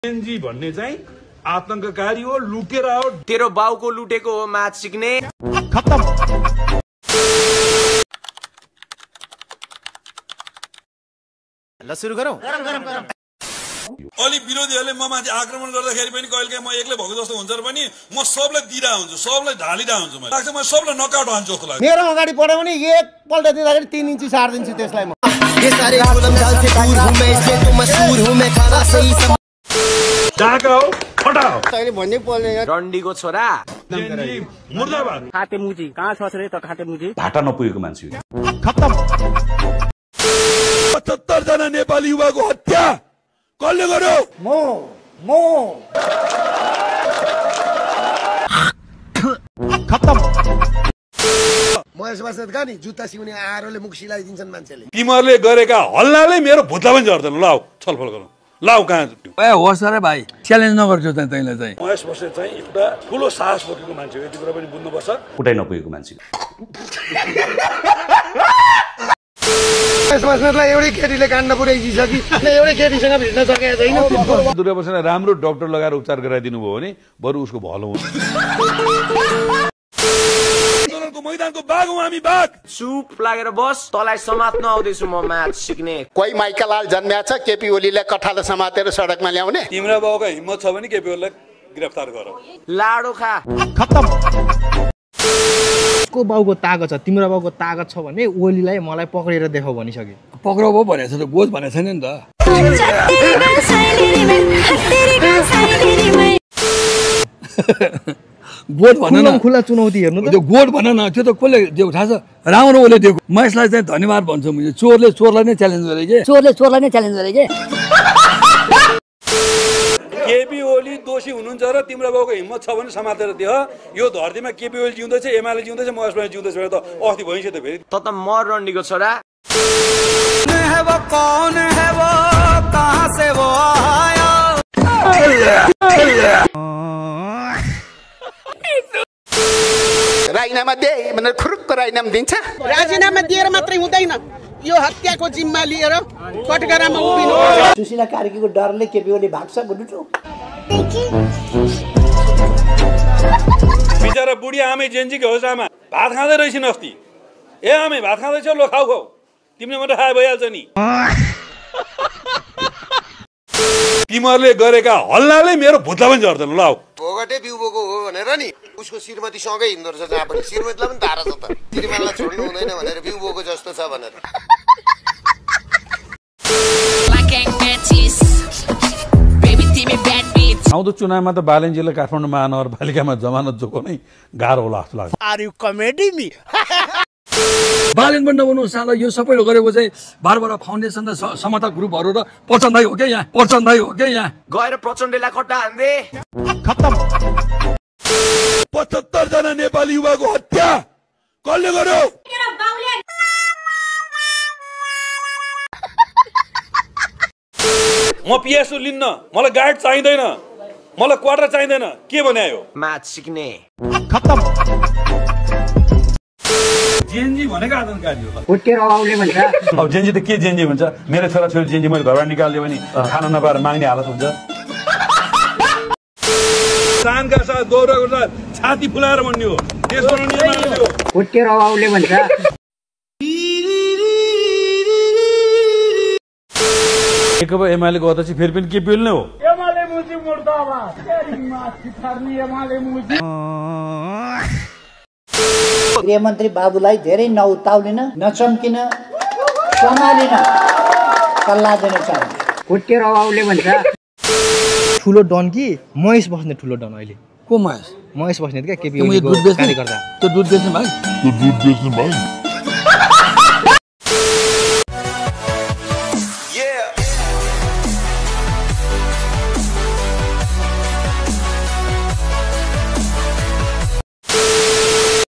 Gen Z भन्ने चाहिँ आतंककारी हो, लुकेर हो। तेरो बाउको लुटेको हो म्याथ सिक्ने। खत्म। ल सुरु गरौँ। अलि विरोधीहरूले ममाथि आक्रमण गर्दाखेरि पनि कहिलेकाहीँ म एक्लै भएको जस्तो हुन्छ र पनि म सबलाई दिइरा हुन्छु, सबलाई ढालिरा हुन्छु। मैले लाग्छ म सबलाई नकआउट हान्छु जस्तो लाग्छ। मेरो अगाडि पढ्यो भने एकपल्ट दिँदाखेरि 3 इन्ची सार्दिन्छु त्यसलाई म। डाका हो, फटाओ। तैले भन्नै पर्दैन। रन्डीको छोरा जेनजी मुर्दाबाद। खाटे मुजी कहाँ छ रे त खाटे मुजी? भाटा नपुगेको मान्छे खत्म। 75 जना नेपाली युवाको हत्या कसले गर्यो? खत्म। महेश बस्नेतका नि जुत्ता सिउने आरोले मुख सिलाइदिन्छन् मान्छेले। तिमीहरूले गरेका हल्लाले मेरो भुत्ला पनि झर्दैन। ल छलफल गरौँ। लाउ कहाँ होस् र भाइ, च्यालेन्ज नगर्छु चाहिँ तैँले चाहिँ। महेश बस्नेत चाहिँ एउटा ठुलो साहस बोकेको मान्छे हो, यति कुरा पनि बुझ्नुपर्छ। कुटाइ नपुगेको मान्छे। महेश बस्नेतलाई एउटै केटीले काण्ड पुर्याइदिसकि एउटै केटीसँग भेट्न सकेको छैन। दुर्गा बस्नेतलाई राम्रो डाक्टर लगाएर उपचार गराइदिनु भयो भने बरु उसको भलो हुन्छ। मैदानको बाघ हौँ हामी, बाघ। चुप लागेर बस, तँलाई समात्न आउँदैछु म म्याथ सिक्ने। कोही माइकलाल जन्म्या छ, केपी ओलीलाई कठालो समातेर सडकमा ल्याउने। तिम्रो बाउको हिम्मत छ भने केपी ओलीलाई गिरफ्तार गरौ। लाडो खा। खत्म। को बाउको तागत छ, तिम्रो बाउको तागत छ भने ओलीलाई मलाई पक्रेर देखाउ भनिसके। पक्राउ भयो भनेको छ त, गोज भनेको छैन नि त। गोड भन न, खुला चुनौती हेर्नु त। त्यो गोड भन न, त्यो त कसले दिएको थाहा छ? राम्रो ओले दिएको। महेशलाई चाहिँ धन्यवाद भन्छु मैले। चोरले चोरलाई नै च्यालेन्ज गरे के। केपी ओली दोषी हुनुहुन्छ र तिम्रो बाउको हिम्मत छ भने समातेर दियो। यो धरतीमा केपी ओली जिउँदैछ, एमाले जिउँदैछ, महेश बस्नेत जिउँदैछ भने त अस्ति भइसक्यो त फेरि। त म रन्डीको छोरा। राजीनामा दे भनेर खुरुक्क राजीनामा दिन्छ। राजीनामा दिएर मात्रै हुँदैन, यो हत्याको जिम्मा लिएर कटघरामा उभिनु। सुशीला कार्कीको डरले केपी ओली भाग्छ गुडुटु। बिचरा बुढी आमै जेन्जीको होसमा भात खाँदै रहेछन् अस्ति। ए आमै भात खाँदैछौ, लो खाऊ खाऊ, तिमीले मात्रै खाए भइहाल्छ नि। तिमीहरूले गरेका हल्लाले मेरो भुत्ला पनि झर्दैन। ल भोगटे बिउ बोको हो भनेर नि उसको श्रीमती सँगै हिँड्दो रहेछ जहाँ पनि। श्रीमतीलाई पनि धारा छ त, श्रीमानलाई छोड्नु हुँदैन भनेर बिउ बोको जस्तो छ भनेर। आउँदो चुनावमा त बालेन्जीलाई काठमाडौँ महानगरपालिकामा जमानत जोगाउनै गाह्रो होला जस्तो लाग्छ। Are you comedy me? Balen पनि नबनाउनु साला। यो सबैले गरेको चाहिँ बारबार फाउन्डेसन र समता ग्रुपहरू र प्रचण्डै हो क्या यहाँ, प्रचण्डै हो क्या यहाँ। गएर प्रचण्डलाई खट्टा हान्दे। खत्म। 75 जना नेपाली युवाको हत्या कसले गर्यो? म पिएसओ लिन्न, मलाई गाइड चाहिँदैन, मलाई क्वार्टर चाहिँदैन। के भन्यायो? म्याथ सिक्ने। खत्म। जेनजी भनेको आतंककारी हो। हुट्टेर आउले भन्छ। अब जेनजी त के जेनजी भन्छ? मेरो छोराछोरी जेनजी मैले घरबाट निकाल्दियो भने खाना नपाएर माग्ने हालत हुन्छ। शानका साथ गौरवको साथ छाती फुलाएर भन्ने हो, देश बनाउने मान्छे हो। हुट्टेर आउले भन्छ। नेकपा एमालेको अध्यक्ष फेरि पनि केपी ओली नै हो। गृहमन्त्री बाबुलाई धेरै नउताउलिन, नचम्किन, सम्हालिन सल्लाह दिन चाहन्छु। हुट्टेर आउले भन्छ। ठुलो डन कि महेश बस्नेत ठुलो डन अहिले? को महेश? महेश बस्नेत क्या, केपी त्यो ओलीको कार्यकर्ता। दुध बेच्ने भाइ।